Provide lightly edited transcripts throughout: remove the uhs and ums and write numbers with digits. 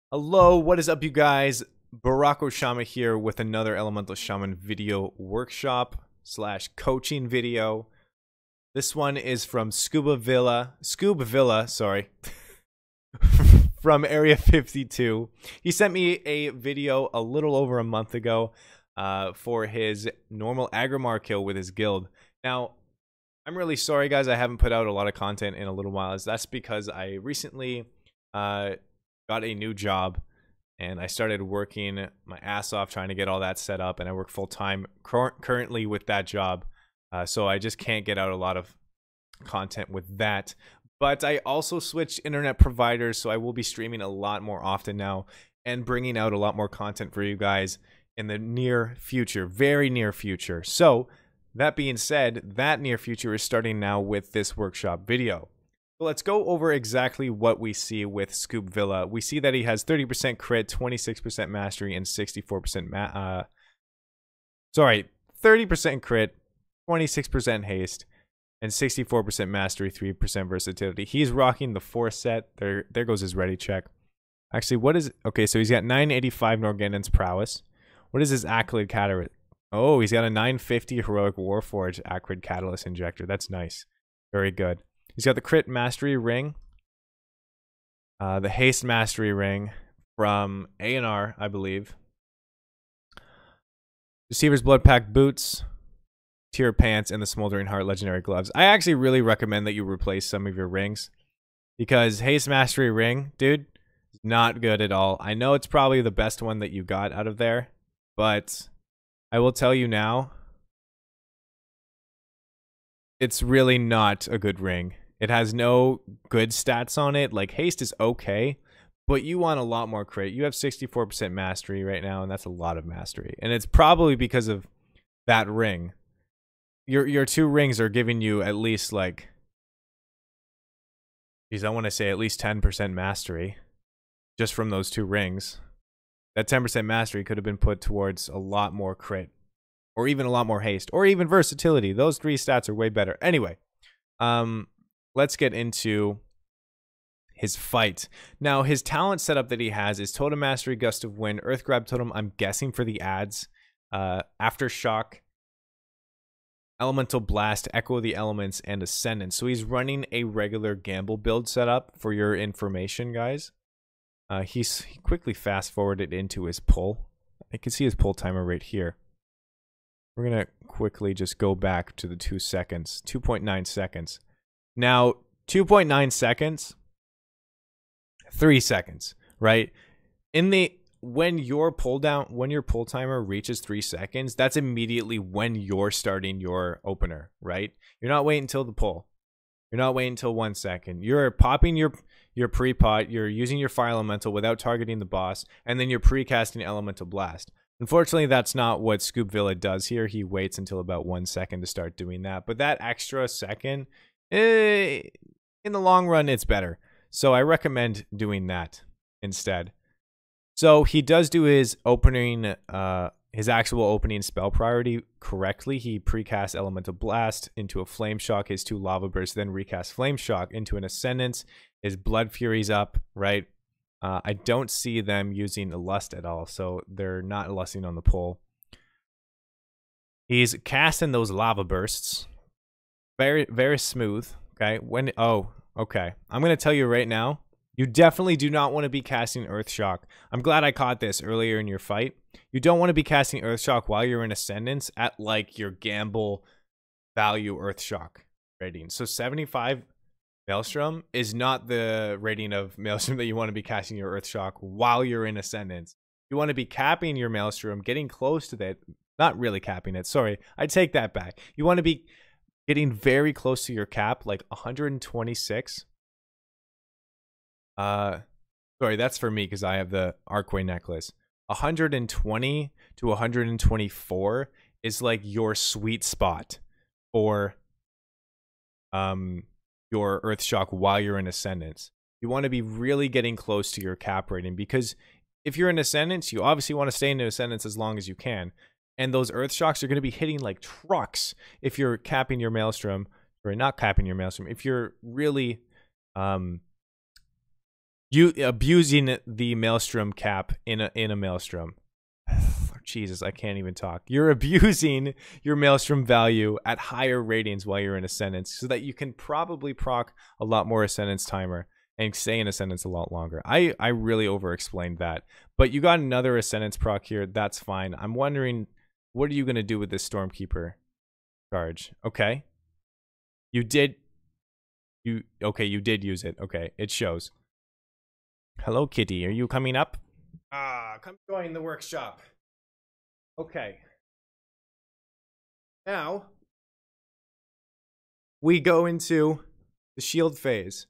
Hello, what is up, you guys? Barokoshama here with another Elemental Shaman video workshop slash coaching video. This one is from Soobvilla, sorry, from Area 52. He sent me a video a little over a month ago for his normal Agrimar kill with his guild. Now, I'm really sorry, guys, I haven't put out a lot of content in a little while. That's because I recently got a new job and I started working my ass off trying to get all that set up, and I work full-time currently with that job, so I just can't get out a lot of content with that. But I also switched internet providers, so I will be streaming a lot more often now and bringing out a lot more content for you guys in the near future, very near future. So that being said, that near future is starting now with this workshop video. So let's go over exactly what we see with Soobvilla. We see that he has 30% crit, 26% mastery, and 64% 30% crit, 26% haste, and 64% mastery, 3% versatility. He's rocking the 4 set. There goes his ready check. Actually, what is... Okay, so he's got 985 Norgannon's prowess. What is his accolade catalyst? Oh, he's got a 950 heroic warforged acrid catalyst injector. That's nice. Very good. He's got the crit mastery ring, the haste mastery ring from A&R, I believe. Deceiver's blood pack boots, tier pants, and the smoldering heart legendary gloves. I actually really recommend that you replace some of your rings, because haste mastery ring, dude, is not good at all. I know it's probably the best one that you got out of there, but I will tell you now, it's really not a good ring. It has no good stats on it. Like, haste is okay, but you want a lot more crit. You have 64% mastery right now, and that's a lot of mastery. And it's probably because of that ring. Your 2 rings are giving you at least, like... Geez, I want to say at least 10% mastery. Just from those 2 rings. That 10% mastery could have been put towards a lot more crit. Or even a lot more haste. Or even versatility. Those 3 stats are way better. Anyway. Let's get into his fight. Now, his talent setup that he has is Totem Mastery, Gust of Wind, Earth Grab Totem, I'm guessing for the ads, Aftershock, Elemental Blast, Echo of the Elements, and Ascendant. So he's running a regular gamble build setup for your information, guys. He quickly fast-forwarded into his pull. I can see his pull timer right here. We're going to quickly just go back to the 2 seconds, 2.9 seconds. Now, 2.9 seconds, 3 seconds, right? When your pull timer reaches 3 seconds, that's immediately when you're starting your opener, right? You're not waiting until the pull. You're not waiting until 1 second. You're popping your pre-pot, you're using your fire elemental without targeting the boss, and then you're pre-casting Elemental Blast. Unfortunately, that's not what Soobvilla does here. He waits until about 1 second to start doing that. But that extra second, in the long run, it's better. So I recommend doing that instead. So he does do his opening, his actual opening spell priority correctly. He precasts Elemental Blast into a Flame Shock, his 2 Lava Bursts, then recast Flame Shock into an Ascendance. His Blood Fury's up, right? I don't see them using a Lust at all, so they're not lusting on the pull. He's casting those Lava Bursts. Very, very smooth. Okay. Okay. I'm going to tell you right now, you definitely do not want to be casting Earth Shock. I'm glad I caught this earlier in your fight. You don't want to be casting Earth Shock while you're in Ascendance at, like, your gamble value Earth Shock rating. So 75 Maelstrom is not the rating of Maelstrom that you want to be casting your Earth Shock while you're in Ascendance. You want to be capping your Maelstrom, getting close to that. Not really capping it. Sorry. I take that back. You want to be getting very close to your cap, like 126. Sorry, that's for me because I have the Archway necklace. 120 to 124 is like your sweet spot for your Earth Shock while you're in Ascendance. You want to be really getting close to your cap rating, because if you're in Ascendance, you obviously want to stay in Ascendance as long as you can. And those Earth Shocks are going to be hitting like trucks if you're capping your Maelstrom, or not capping your Maelstrom. If you're really You abusing the Maelstrom cap in a Maelstrom. Jesus, I can't even talk. You're abusing your Maelstrom value at higher ratings while you're in Ascendance so that you can probably proc a lot more Ascendance timer and stay in Ascendance a lot longer. I really over-explained that. But you got another Ascendance proc here. That's fine. I'm wondering, what are you going to do with this Stormkeeper charge? Okay. You did use it. Okay, it shows. Hello, Kitty. Are you coming up? Come join the workshop. Okay. Now, we go into the shield phase.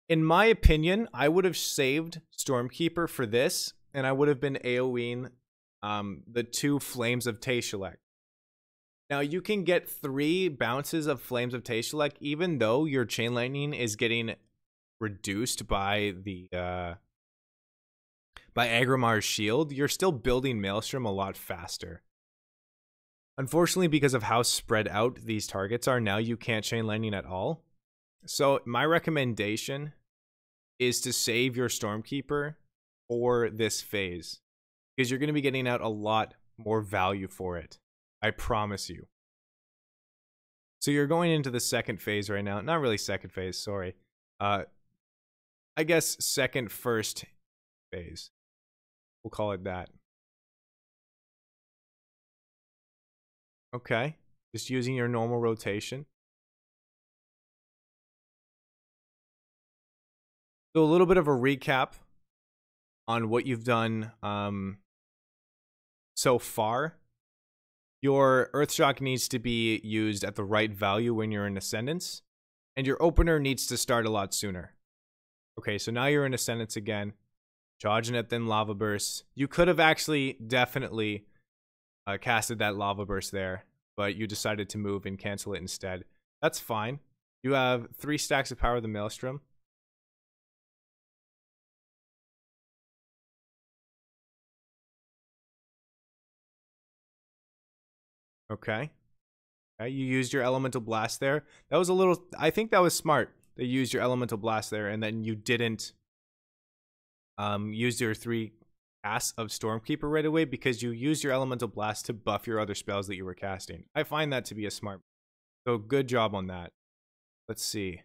In my opinion, I would have saved Stormkeeper for this, and I would have been AoEing the 2 Flames of Tayshalek. Now, you can get 3 bounces of Flames of Tayshalek, even though your Chain Lightning is getting reduced by the by Agrimar's shield. You're still building Maelstrom a lot faster. Unfortunately, because of how spread out these targets are, now you can't Chain Lightning at all. So my recommendation is to save your Stormkeeper for this phase, because you're going to be getting out a lot more value for it. I promise you. So you're going into the second phase right now. Not really second phase, sorry. I guess first phase. We'll call it that. Okay. Just using your normal rotation. So a little bit of a recap on what you've done so far. Your Earthshock needs to be used at the right value when you're in Ascendance, and your opener needs to start a lot sooner. Okay, so now you're in Ascendance again. Charging it, then Lava Burst. You could have actually definitely casted that Lava Burst there, but you decided to move and cancel it instead. That's fine. You have 3 stacks of Power of the Maelstrom. Okay. Okay, you used your Elemental Blast there. That was a little... I think that was smart. They used your Elemental Blast there, and then you didn't use your 3 casts of Stormkeeper right away, because you used your Elemental Blast to buff your other spells that you were casting. I find that to be a smart... So good job on that. Let's see.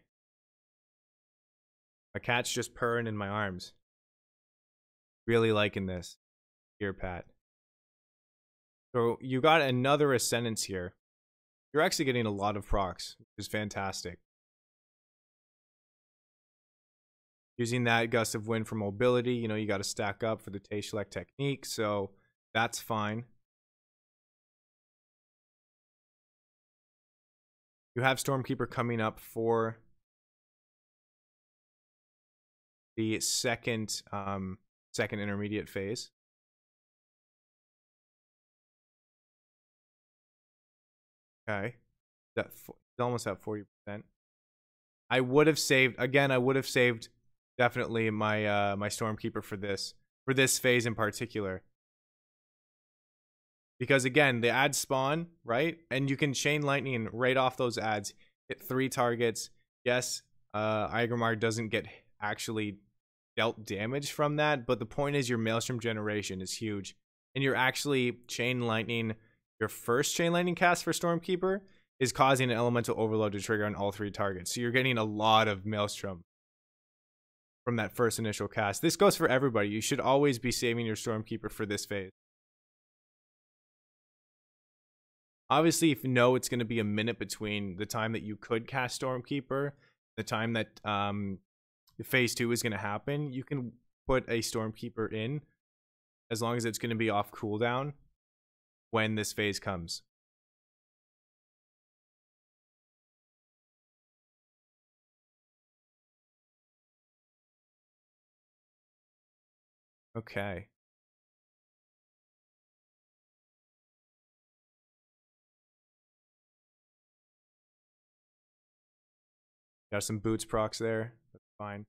My cat's just purring in my arms. Really liking this. Here, Pat. So you got another Ascendance here. You're actually getting a lot of procs, which is fantastic. Using that Gust of Wind for mobility, you know, you got to stack up for the Tayshalek technique, so that's fine. You have Stormkeeper coming up for the second intermediate phase. Okay, that's almost at 40%. I would have saved again. I would have saved definitely my my Stormkeeper for this phase in particular, because again, the ads spawn right, and you can Chain Lightning right off those ads. Hit 3 targets. Yes, Igramar doesn't get actually dealt damage from that, but the point is your Maelstrom generation is huge, and you're actually Chain Lightning. Your first Chain Lightning cast for Stormkeeper is causing an Elemental Overload to trigger on all 3 targets, so you're getting a lot of Maelstrom from that first initial cast. This goes for everybody. You should always be saving your Stormkeeper for this phase. Obviously, if you know it's going to be a minute between the time that you could cast Stormkeeper, the time that phase 2 is going to happen, you can put a Stormkeeper in as long as it's going to be off cooldown when this phase comes. Okay. Got some boots procs there. That's fine.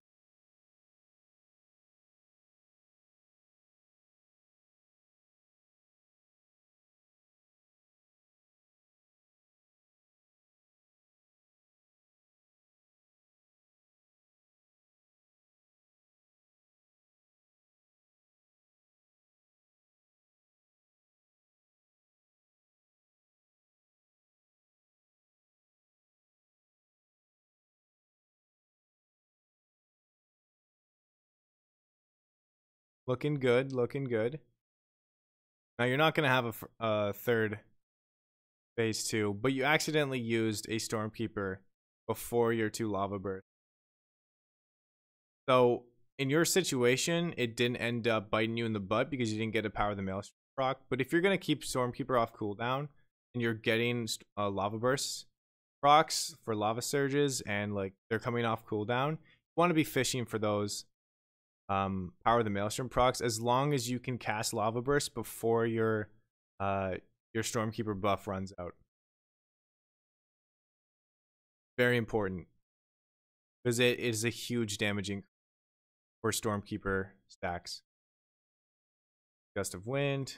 Looking good, looking good. Now, you're not going to have a third phase 2, but you accidentally used a Stormkeeper before your 2 lava bursts. So, in your situation, it didn't end up biting you in the butt because you didn't get a Power the Maelstrom proc. But if you're going to keep Stormkeeper off cooldown and you're getting lava bursts procs for lava surges and like they're coming off cooldown, you want to be fishing for those Power the Maelstrom procs as long as you can cast lava bursts before your Stormkeeper buff runs out. Very important because it is a huge damaging for Stormkeeper stacks. Gust of Wind.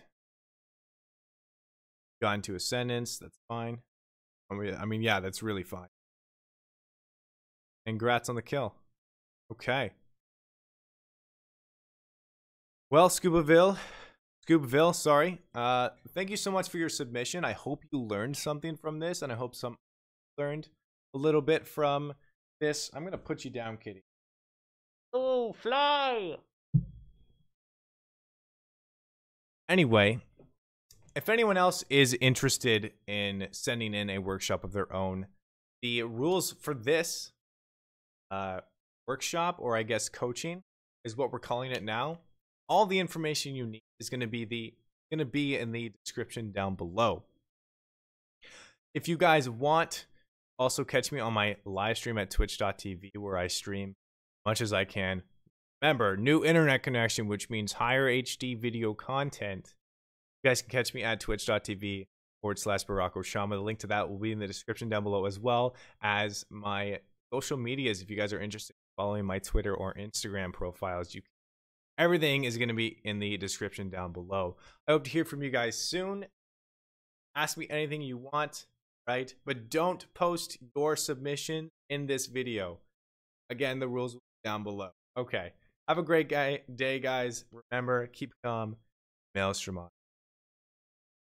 Got into Ascendance. That's fine. I mean, yeah, that's really fine. And congrats on the kill. Okay. Well, Soobvilla, sorry. Thank you so much for your submission. I hope you learned something from this, and I hope some learned a little bit from this. I'm gonna put you down, kitty. Oh, fly! Anyway, if anyone else is interested in sending in a workshop of their own, the rules for this workshop, or I guess coaching, is what we're calling it now. All the information you need is going to be in the description down below. If you guys want, also catch me on my live stream at twitch.tv where I stream as much as I can. Remember, new internet connection, which means higher HD video content. You guys can catch me at twitch.tv/Barokoshama. The link to that will be in the description down below, as well as my social medias. If you guys are interested in following my Twitter or Instagram profiles, everything is going to be in the description down below. I hope to hear from you guys soon. Ask me anything you want, right? But don't post your submission in this video. Again, the rules will be down below. Okay. Have a great day, guys. Remember, keep calm. Maelstrom on.